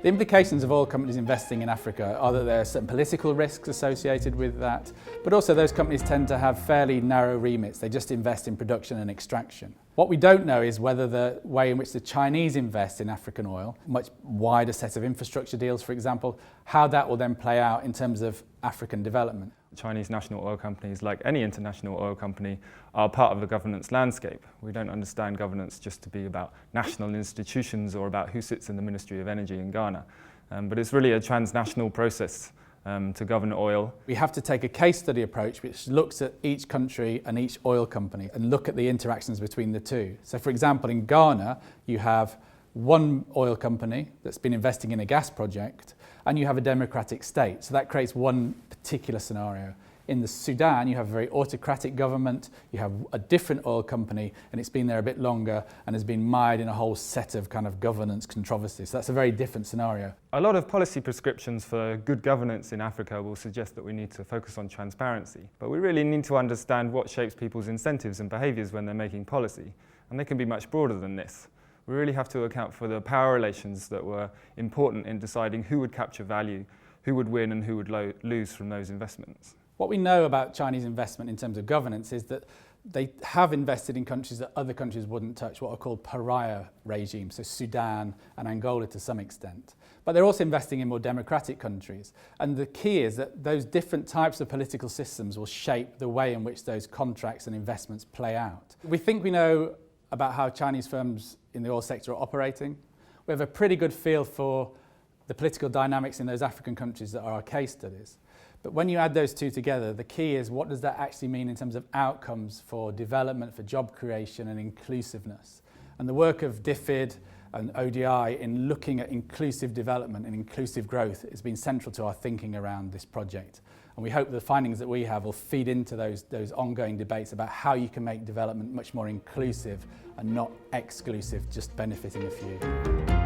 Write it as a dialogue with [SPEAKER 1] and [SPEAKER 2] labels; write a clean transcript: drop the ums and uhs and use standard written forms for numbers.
[SPEAKER 1] The implications of oil companies investing in Africa are that there are certain political risks associated with that, but also those companies tend to have fairly narrow remits. They just invest in production and extraction. What we don't know is whether the way in which the Chinese invest in African oil, much wider set of infrastructure deals, for example, how that will then play out in terms of African development.
[SPEAKER 2] Chinese national oil companies, like any international oil company, are part of the governance landscape. We don't understand governance just to be about national institutions or about who sits in the Ministry of Energy in Ghana. But it's really a transnational process to govern oil.
[SPEAKER 1] We have to take a case study approach which looks at each country and each oil company and look at the interactions between the two. So for example, in Ghana, you have one oil company that's been investing in a gas project and you have a democratic state. So that creates one particular scenario. In the Sudan, you have a very autocratic government, you have a different oil company and it's been there a bit longer and has been mired in a whole set of kind of governance controversies. So that's a very different scenario.
[SPEAKER 2] A lot of policy prescriptions for good governance in Africa will suggest that we need to focus on transparency, but we really need to understand what shapes people's incentives and behaviours when they're making policy, and they can be much broader than this. We really have to account for the power relations that were important in deciding who would capture value, who would win and who would lose from those investments.
[SPEAKER 1] What we know about Chinese investment in terms of governance is that they have invested in countries that other countries wouldn't touch, what are called pariah regimes, so Sudan and Angola to some extent. But they're also investing in more democratic countries. And the key is that those different types of political systems will shape the way in which those contracts and investments play out. We think we know about how Chinese firms in the oil sector are operating. We have a pretty good feel for the political dynamics in those African countries that are our case studies. But when you add those two together, the key is what does that actually mean in terms of outcomes for development, for job creation and inclusiveness. And the work of DFID and ODI in looking at inclusive development and inclusive growth has been central to our thinking around this project. And we hope the findings that we have will feed into those ongoing debates about how you can make development much more inclusive and not exclusive, just benefiting a few.